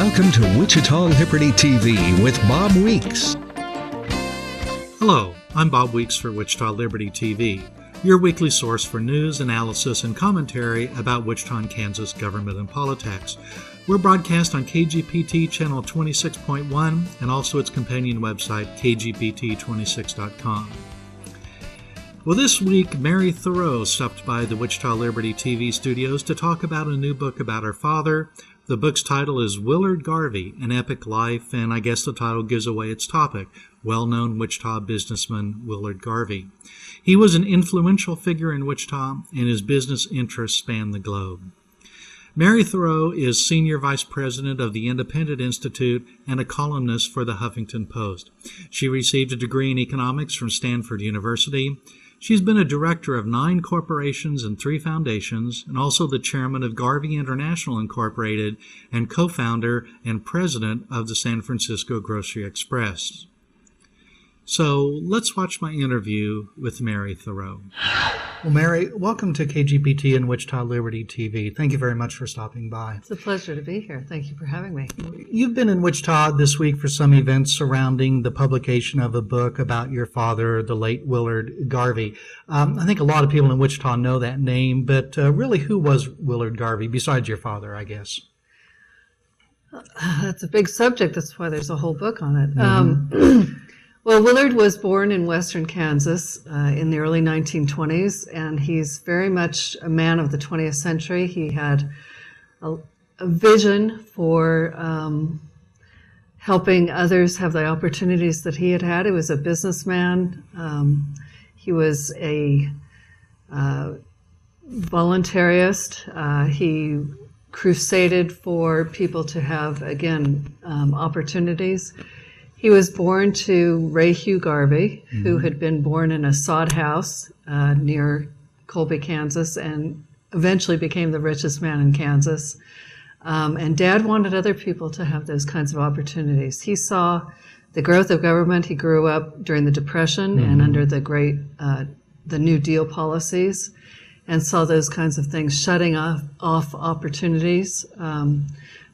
Welcome to Wichita Liberty TV with Bob Weeks. Hello, I'm Bob Weeks for Wichita Liberty TV, your weekly source for news, analysis, and commentary about Wichita, Kansas government and politics. We're broadcast on KGPT channel 26.1 and also its companion website, kgpt26.com. Well, this week, Mary Theroux stopped by the Wichita Liberty TV studios to talk about a new book about her father. The book's title is Willard Garvey, An Epic Life, and I guess the title gives away its topic, well-known Wichita businessman Willard Garvey. He was an influential figure in Wichita, and his business interests span the globe. Mary Theroux is Senior Vice President of the Independent Institute and a columnist for the Huffington Post. She received a degree in economics from Stanford University. She's been a director of 9 corporations and 3 foundations, and also the chairman of Garvey International Incorporated and co-founder and president of the San Francisco Grocery Express. So let's watch my interview with Mary Theroux. Well, Mary, welcome to KGPT and Wichita Liberty TV. Thank you very much for stopping by. It's a pleasure to be here. Thank you for having me. You've been in Wichita this week for some events surrounding the publication of a book about your father, the late Willard Garvey. I think a lot of people in Wichita know that name, but really, who was Willard Garvey, besides your father, I guess? That's a big subject. That's why there's a whole book on it. Well, Willard was born in western Kansas in the early 1920s, and he's very much a man of the 20th century. He had a vision for helping others have the opportunities that he had had. He was a businessman. He was a voluntarist. He crusaded for people to have, again, opportunities. He was born to Ray Hugh Garvey, who had been born in a sod house near Colby, Kansas, and eventually became the richest man in Kansas. And Dad wanted other people to have those kinds of opportunities. He saw the growth of government. He grew up during the Depression and under the the New Deal policies, and saw those kinds of things shutting off opportunities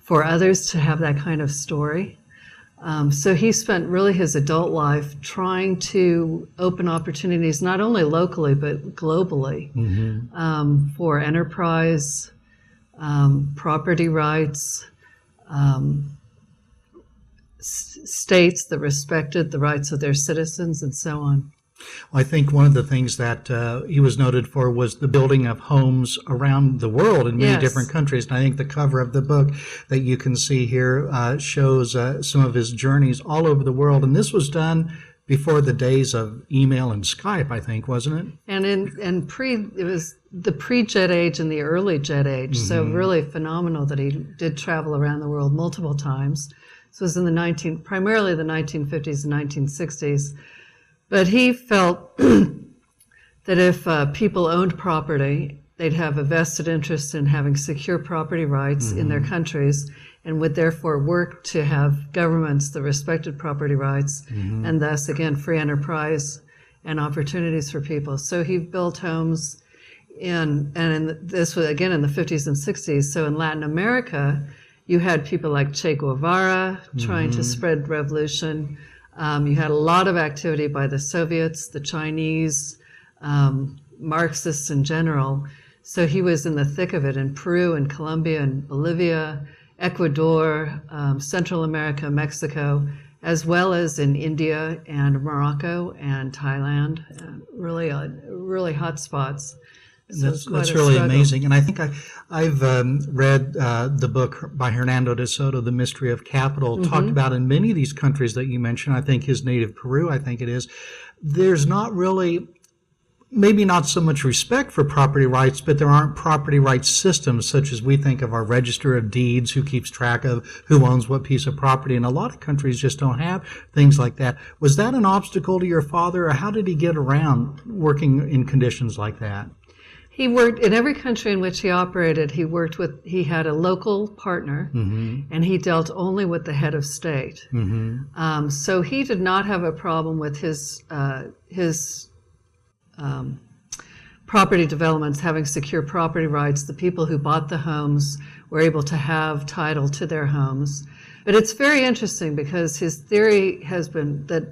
for others to have that kind of story. So he spent really his adult life trying to open opportunities, not only locally, but globally, for enterprise, property rights, states that respected the rights of their citizens, and so on. Well, I think one of the things that he was noted for was the building of homes around the world in many different countries. And I think the cover of the book that you can see here shows some of his journeys all over the world. And this was done before the days of email and Skype, I think, wasn't it? And it was the pre-jet age and the early jet age. So really phenomenal that he did travel around the world multiple times. This was in primarily the 1950s and 1960s. But he felt that if people owned property, they'd have a vested interest in having secure property rights in their countries, and would therefore work to have governments that respected property rights, and thus, again, free enterprise and opportunities for people. So he built homes this was, again, in the 50s and 60s. So in Latin America, you had people like Che Guevara trying to spread revolution. You had a lot of activity by the Soviets, the Chinese, Marxists in general. So he was in the thick of it in Peru and Colombia and Bolivia, Ecuador, Central America, Mexico, as well as in India and Morocco and Thailand. Really hot spots. So that's really amazing. And I think I've read the book by Hernando de Soto, The Mystery of Capital, talked about in many of these countries that you mentioned. I think his native Peru, I think it is. There's not really, maybe not so much respect for property rights, but there aren't property rights systems such as we think of our Register of Deeds, who keeps track of who owns what piece of property. And a lot of countries just don't have things like that. Was that an obstacle to your father, or how did he get around working in conditions like that? He worked in every country in which he operated. He had a local partner, and he dealt only with the head of state. So he did not have a problem with his property developments having secure property rights. The people who bought the homes were able to have title to their homes. But it's very interesting because his theory has been that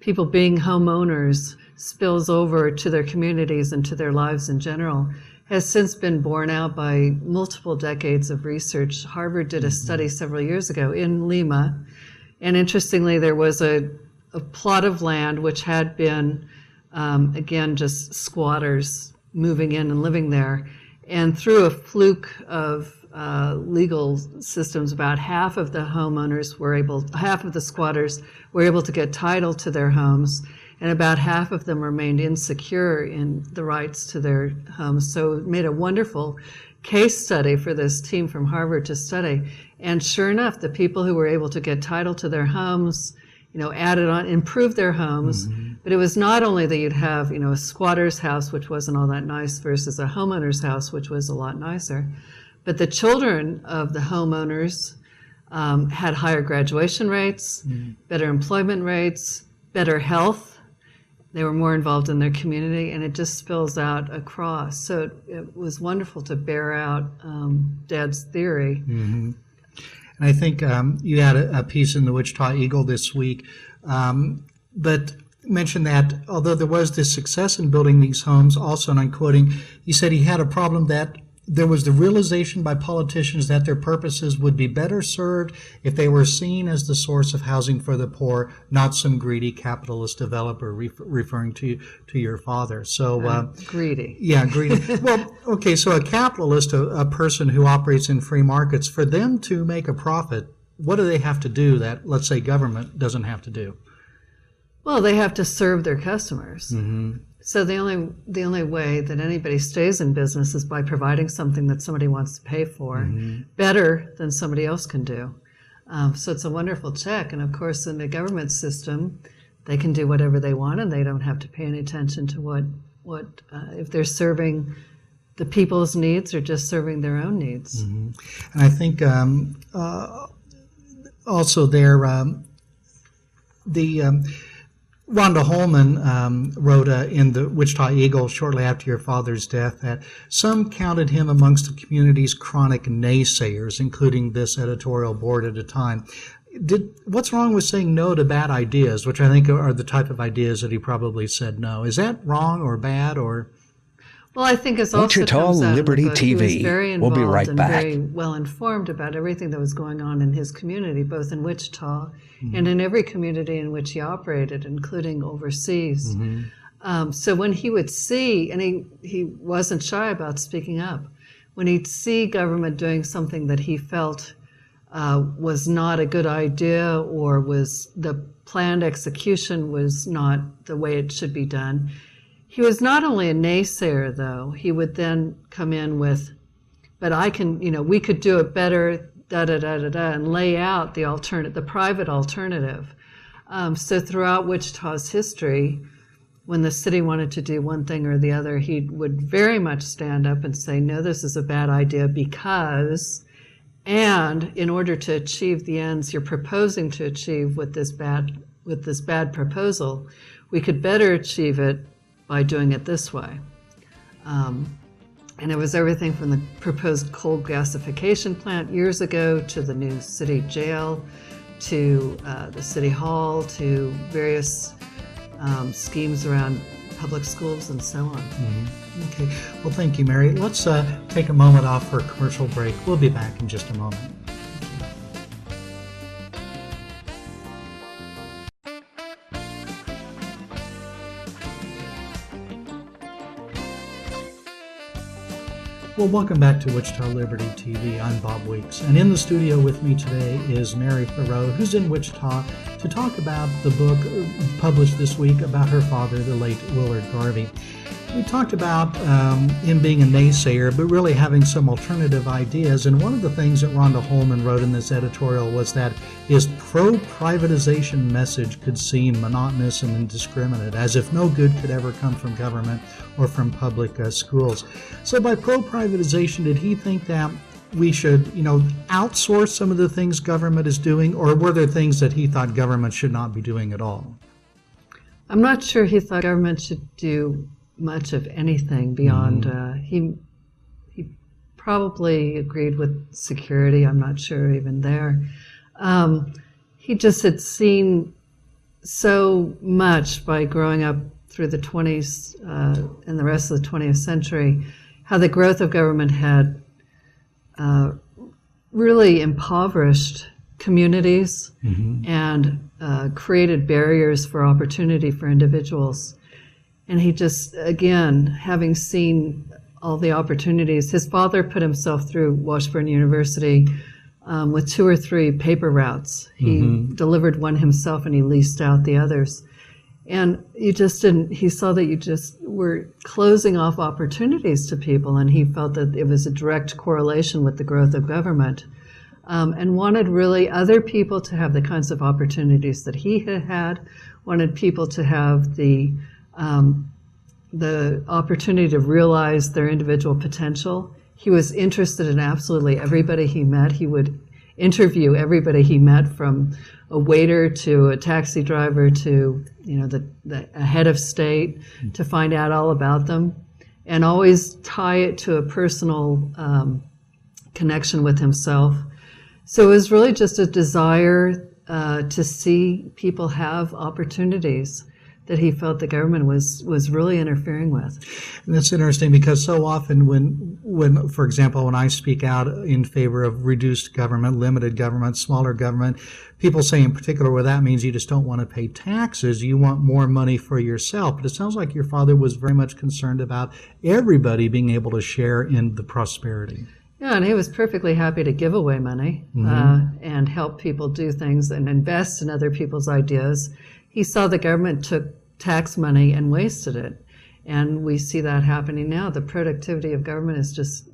people being homeowners spills over to their communities and to their lives in general, has since been borne out by multiple decades of research. Harvard did a study several years ago in Lima, and interestingly, there was a plot of land which had been, again, just squatters moving in and living there. And through a fluke of legal systems, about half of the squatters were able to get title to their homes, and about half of them remained insecure in the rights to their homes. So it made a wonderful case study for this team from Harvard to study. And sure enough, the people who were able to get title to their homes, added on, improved their homes. But it was not only that you'd have, a squatter's house, which wasn't all that nice, versus a homeowner's house, which was a lot nicer, but the children of the homeowners had higher graduation rates, better employment rates, better health. They were more involved in their community, and it just spills out across. So it was wonderful to bear out Dad's theory. And I think you had a piece in the Wichita Eagle this week that mentioned that although there was this success in building these homes, also, and I'm quoting, he said he had a problem that there was the realization by politicians that their purposes would be better served if they were seen as the source of housing for the poor, not some greedy capitalist developer, referring to your father. So greedy. Yeah, greedy. Well, okay, so a capitalist, a person who operates in free markets, for them to make a profit, what do they have to do that, let's say, government doesn't have to do? Well, they have to serve their customers. So the only way that anybody stays in business is by providing something that somebody wants to pay for better than somebody else can do. So it's a wonderful check. And of course, in the government system, they can do whatever they want, and they don't have to pay any attention to what if they're serving the people's needs or just serving their own needs. And I think also there, Rhonda Holman wrote in the Wichita Eagle shortly after your father's death that some counted him amongst the community's chronic naysayers, including this editorial board at a time. What's wrong with saying no to bad ideas, which I think are the type of ideas that he probably said no? Is that wrong or bad or? Well, I think it's also Wichita Liberty TV. He was very involved we'll be right and back. very well informed about everything that was going on in his community, both in Wichita and in every community in which he operated, including overseas. So when he would see, and he wasn't shy about speaking up, when he'd see government doing something that he felt was not a good idea, or was the planned execution was not the way it should be done, he was not only a naysayer, though. He would then come in with, but I can, we could do it better, and lay out the private alternative. So throughout Wichita's history, when the city wanted to do one thing or the other, he would very much stand up and say, no, this is a bad idea because, and in order to achieve the ends you're proposing to achieve with this bad proposal, we could better achieve it by doing it this way. And it was everything from the proposed coal gasification plant years ago to the new city jail, to the city hall, to various schemes around public schools and so on. Okay. Well, thank you, Mary. Let's take a moment off for a commercial break. We'll be back in just a moment. Well, welcome back to Wichita Liberty TV. I'm Bob Weeks, and in the studio with me today is Mary Theroux, who's in Wichita to talk about the book published this week about her father, the late Willard Garvey. We talked about him being a naysayer, but really having some alternative ideas. And one of the things that Rhonda Holman wrote in this editorial was that his pro-privatization message could seem monotonous and indiscriminate, as if no good could ever come from government or from public schools. So by pro-privatization, did he think that we should, outsource some of the things government is doing, or were there things that he thought government should not be doing at all? I'm not sure he thought government should do much of anything beyond he probably agreed with security. I'm not sure even there. He just had seen so much by growing up through the 20s and the rest of the 20th century, how the growth of government had really impoverished communities and created barriers for opportunity for individuals. And he just, again, having seen all the opportunities, his father put himself through Washburn University with 2 or 3 paper routes. He delivered one himself and he leased out the others. And you just didn't, he saw that you just were closing off opportunities to people, and he felt that it was a direct correlation with the growth of government, and wanted really other people to have the kinds of opportunities that he had had, wanted people to have the opportunity to realize their individual potential. He was interested in absolutely everybody he met. He would interview everybody he met, from a waiter to a taxi driver to, you know, a head of state, to find out all about them, and always tie it to a personal connection with himself. So it was really just a desire to see people have opportunities that he felt the government was really interfering with. And that's interesting, because so often when, for example, when I speak out in favor of reduced government, limited government, smaller government, people say in particular, well, that means you just don't want to pay taxes. You want more money for yourself. But it sounds like your father was very much concerned about everybody being able to share in the prosperity. Yeah, and he was perfectly happy to give away money and help people do things and invest in other people's ideas. He saw the government took tax money and wasted it. And we see that happening now. The productivity of government is just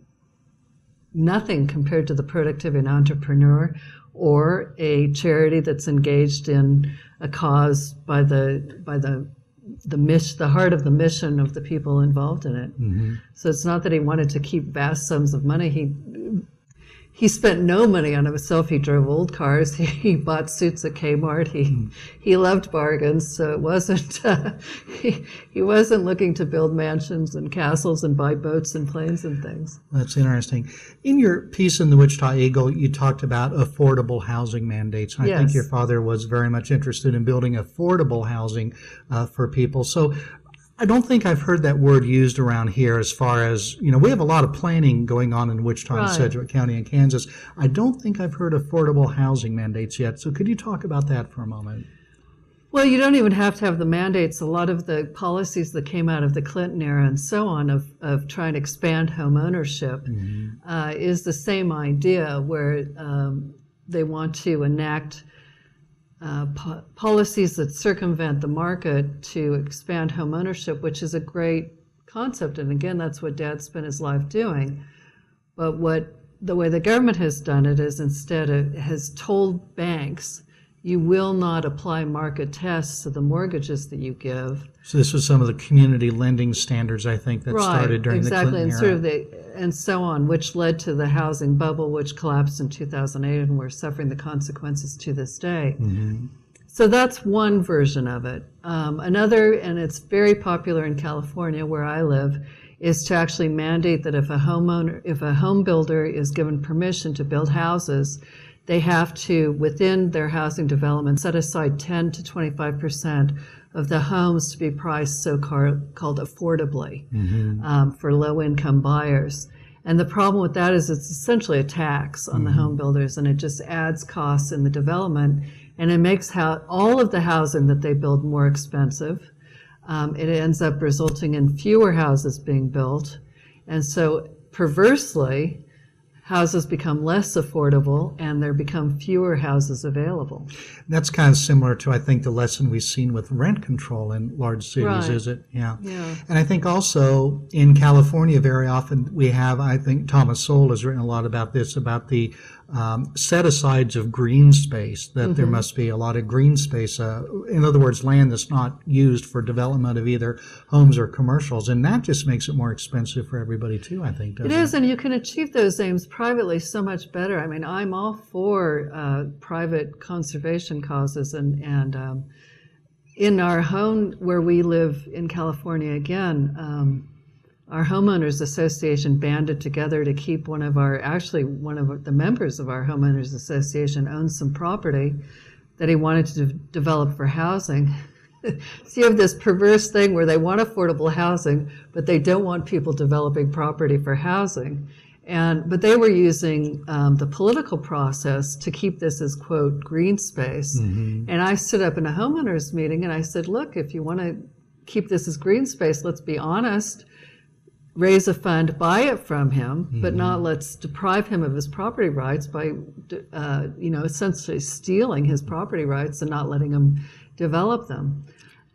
nothing compared to the productivity of an entrepreneur or a charity that's engaged in a cause by the heart of the mission of the people involved in it. So it's not that he wanted to keep vast sums of money. He spent no money on himself. He drove old cars. He bought suits at Kmart. He loved bargains. So it wasn't he wasn't looking to build mansions and castles and buy boats and planes and things. That's interesting. In your piece in the Wichita Eagle, you talked about affordable housing mandates. And I think your father was very much interested in building affordable housing for people. So I don't think I've heard that word used around here, as far as, you know, we have a lot of planning going on in Wichita and Sedgwick County and Kansas. I don't think I've heard affordable housing mandates yet. So could you talk about that for a moment? Well, you don't even have to have the mandates. A lot of the policies that came out of the Clinton era and so on of trying to expand home ownership is the same idea, where they want to enact policies that circumvent the market to expand home ownership, which is a great concept. And again, that's what Dad spent his life doing. But the way the government has done it is instead it has told banks, you will not apply market tests to the mortgages that you give. So this was some of the community lending standards, I think, that started during the Clinton era. And sort of and so on, which led to the housing bubble, which collapsed in 2008, and we're suffering the consequences to this day. So that's one version of it. Another, and it's very popular in California, where I live, is to actually mandate that if a home builder is given permission to build houses, they have to, within their housing development, set aside 10 to 25% of the homes to be priced so-called affordably for low-income buyers. And the problem with that is it's essentially a tax on the home builders, and it just adds costs in the development, and it makes all of the housing that they build more expensive. It ends up resulting in fewer houses being built, and so perversely, houses become less affordable, and there become fewer houses available. That's kind of similar to, I think, the lesson we've seen with rent control in large cities, is it? Yeah. And I think also in California, very often we have, I think Thomas Sowell has written a lot about this, about the set-asides of green space, that there must be a lot of green space, in other words, land that's not used for development of either homes or commercials, and that just makes it more expensive for everybody too, I think, doesn't it? It is, and you can achieve those aims privately so much better. I mean, I'm all for private conservation causes, and in our home where we live in California, again, our homeowners association banded together to keep one of the members of our homeowners association owned some property that he wanted to develop for housing. So you have this perverse thing where they want affordable housing, but they don't want people developing property for housing. But they were using the political process to keep this as, quote, green space. Mm-hmm. And I stood up in a homeowners meeting and I said, look, if you want to keep this as green space, let's be honest, raise a fund, buy it from him, mm-hmm. but not let's deprive him of his property rights by, essentially stealing his property rights and not letting him develop them.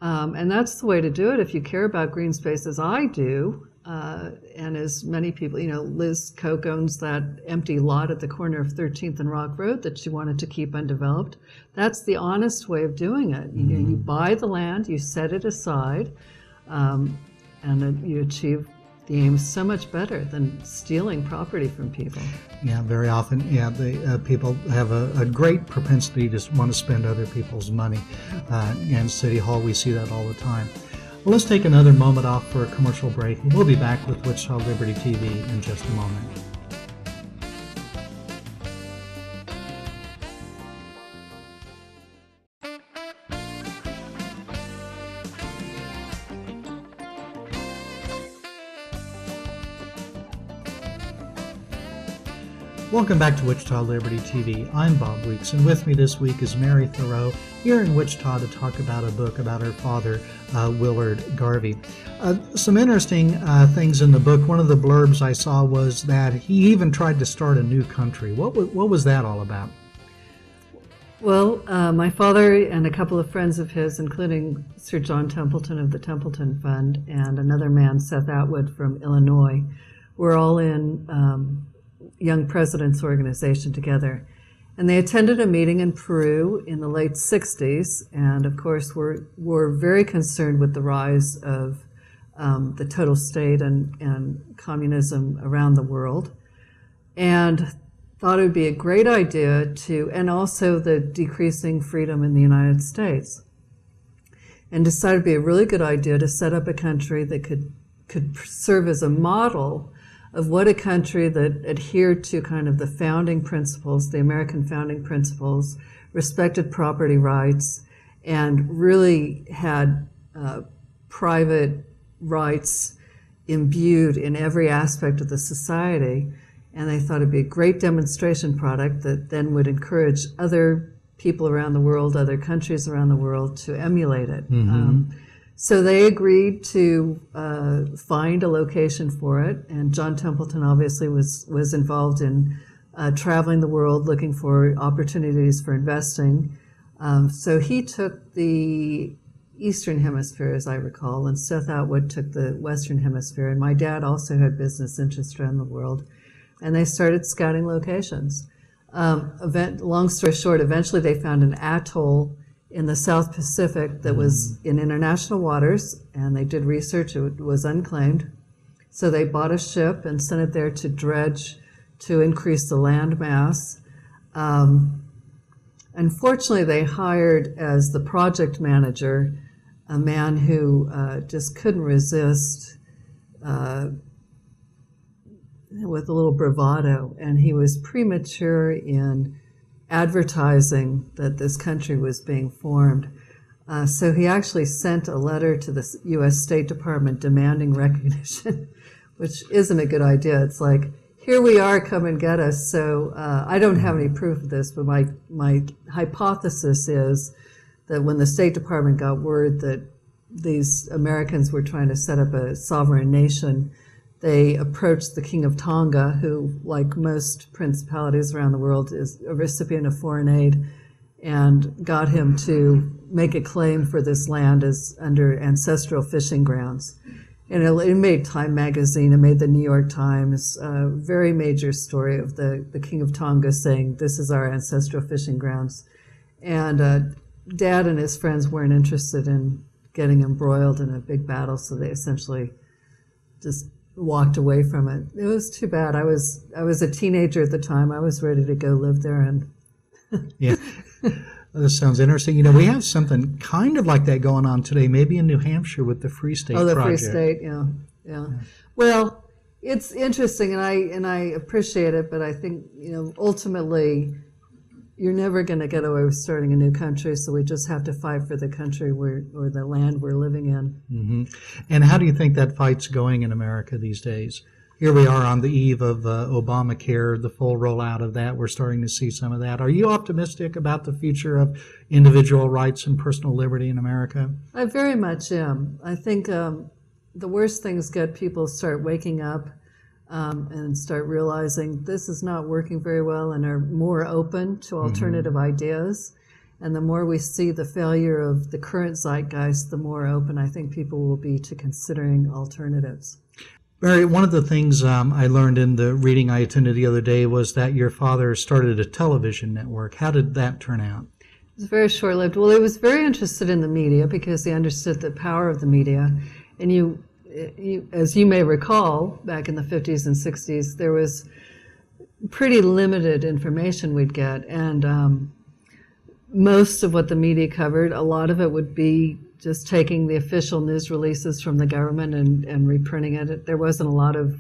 And that's the way to do it if you care about green space as I do. And as many people, Liz Koch owns that empty lot at the corner of 13th and Rock Road that she wanted to keep undeveloped. That's the honest way of doing it. Mm-hmm. You buy the land, you set it aside, and then you achieve the aim so much better than stealing property from people. Yeah, very often, the people have a great propensity to want to spend other people's money. And City Hall, we see that all the time. Well, let's take another moment off for a commercial break. We'll be back with Wichita Liberty TV in just a moment. Welcome back to Wichita Liberty TV. I'm Bob Weeks, and with me this week is Mary Theroux here in Wichita to talk about a book about her father, Willard Garvey. Some interesting things in the book. One of the blurbs I saw was that he even tried to start a new country. What was that all about? Well, my father and a couple of friends of his, including Sir John Templeton of the Templeton Fund and another man, Seth Atwood from Illinois, were all in Young Presidents Organization together. And they attended a meeting in Peru in the late 60s, and of course were very concerned with the rise of the total state and communism around the world, and thought it would be a great idea and also the decreasing freedom in the United States, and decided it'd be a really good idea to set up a country that could serve as a model of what a country that adhered to kind of the founding principles, the American founding principles, respected property rights, and really had private rights imbued in every aspect of the society. And they thought it'd be a great demonstration product that then would encourage other people around the world, other countries around the world to emulate it. Mm-hmm. So they agreed to find a location for it, and John Templeton obviously was involved in traveling the world looking for opportunities for investing. So he took the Eastern Hemisphere, as I recall, and Seth Atwood took the Western Hemisphere, and my dad also had business interests around the world, and they started scouting locations. Long story short, eventually they found an atoll in the South Pacific that was in international waters, and they did research. It was unclaimed. So they bought a ship and sent it there to dredge to increase the land mass. Unfortunately, they hired as the project manager a man who just couldn't resist with a little bravado, and he was premature in advertising that this country was being formed. So he actually sent a letter to the U.S. State Department demanding recognition, which isn't a good idea. It's like, here we are, come and get us. So I don't have any proof of this, but my hypothesis is that when the State Department got word that these Americans were trying to set up a sovereign nation, they approached the King of Tonga, who, like most principalities around the world, is a recipient of foreign aid, and got him to make a claim for this land as under ancestral fishing grounds. And it made Time magazine, it made the New York Times, a very major story of the King of Tonga saying, this is our ancestral fishing grounds. And Dad and his friends weren't interested in getting embroiled in a big battle, so they essentially just walked away from it. It was too bad. I was a teenager at the time. I was ready to go live there. And yeah, this sounds interesting. We have something kind of like that going on today, maybe in New Hampshire with the Free State Project. Free State, yeah. Yeah. Well, it's interesting, and I appreciate it, but I think, ultimately, you're never going to get away with starting a new country, so we just have to fight for the country or the land we're living in. Mm-hmm. And how do you think that fight's going in America these days? Here we are on the eve of Obamacare, the full rollout of that. We're starting to see some of that. Are you optimistic about the future of individual rights and personal liberty in America? I very much am. I think the worst things get people start waking up and start realizing this is not working very well and are more open to alternative ideas. And the more we see the failure of the current zeitgeist, the more open I think people will be to considering alternatives. Mary, one of the things I learned in the reading I attended the other day was that your father started a television network. How did that turn out? It was very short-lived. Well, he was very interested in the media because he understood the power of the media. And you, as you may recall, back in the 50s and 60s, there was pretty limited information we'd get. And most of what the media covered, a lot of it would be just taking the official news releases from the government and reprinting it. There wasn't a lot of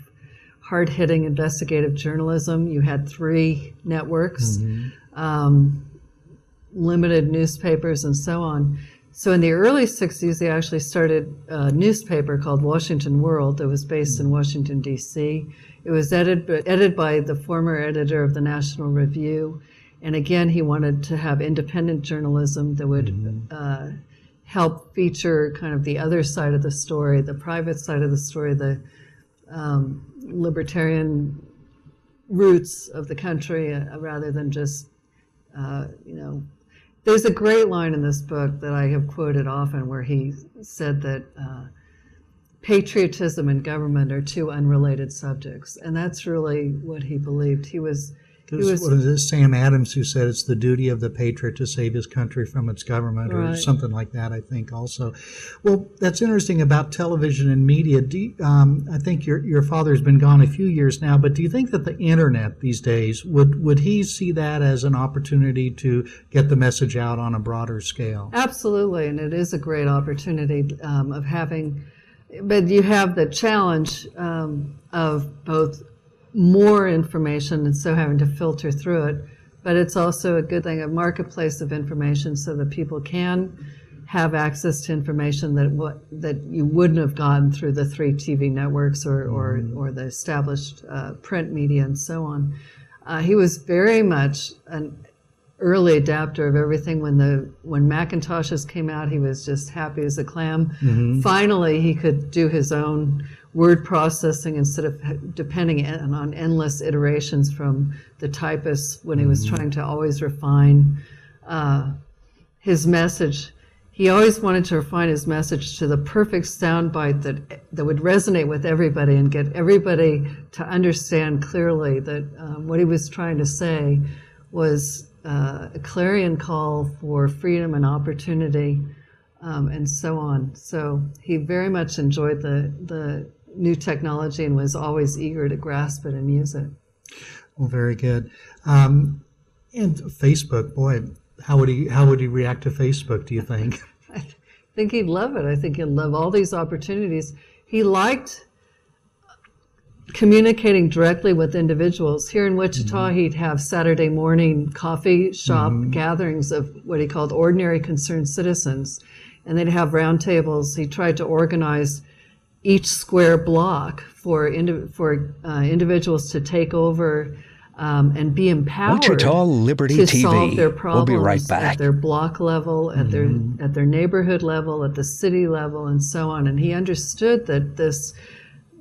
hard-hitting investigative journalism. You had 3 networks, limited newspapers, and so on. So in the early 60s, they actually started a newspaper called Washington World that was based in Washington, D.C. It was edited by the former editor of the National Review. And again, he wanted to have independent journalism that would help feature kind of the other side of the story, the private side of the story, the libertarian roots of the country, rather than just, There's a great line in this book that I have quoted often where he said that patriotism and government are 2 unrelated subjects. And that's really what he believed. What is it, Sam Adams, who said it's the duty of the patriot to save his country from its government, or something like that, I think also. Well, that's interesting about television and media. I think your father's been gone a few years now, but do you think that the internet these days, would he see that as an opportunity to get the message out on a broader scale? Absolutely, and it is a great opportunity of having, but you have the challenge of both more information and so having to filter through it, but it's also a good thing, a marketplace of information so that people can have access to information that you wouldn't have gotten through the 3 TV networks or the established print media and so on. He was very much an early adapter of everything. When Macintoshes came out, he was just happy as a clam. Finally, he could do his own word processing instead of depending on endless iterations from the typist when he was trying to always refine his message. He always wanted to refine his message to the perfect soundbite that would resonate with everybody and get everybody to understand clearly that what he was trying to say was a clarion call for freedom and opportunity, and so on. So he very much enjoyed the new technology and was always eager to grasp it and use it. Well, very good. And Facebook, boy, how would he react to Facebook, do you think? I think he'd love it. I think he'd love all these opportunities. He liked communicating directly with individuals. Here in Wichita, he'd have Saturday morning coffee shop gatherings of what he called ordinary concerned citizens, and they'd have roundtables. He tried to organize each square block for individuals to take over and be empowered Wichita Liberty to TV. solve their problems. We'll be right back. At their block level, at their neighborhood level, at the city level, and so on. And he understood that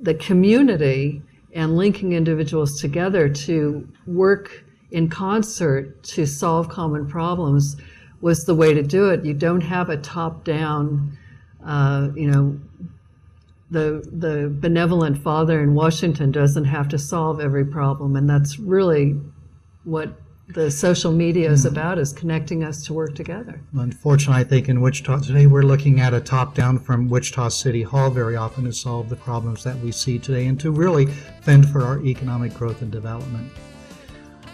the community and linking individuals together to work in concert to solve common problems was the way to do it. You don't have a top-down, the benevolent father in Washington doesn't have to solve every problem, and that's really what the social media is about, is connecting us to work together. Unfortunately, I think in Wichita today we're looking at a top-down from Wichita City Hall very often to solve the problems that we see today and to really fend for our economic growth and development.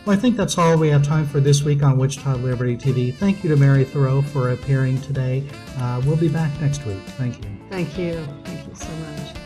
Well, I think that's all we have time for this week on Wichita Liberty TV. Thank you to Mary Theroux for appearing today. We'll be back next week. Thank you. Thank you. Thank you so much.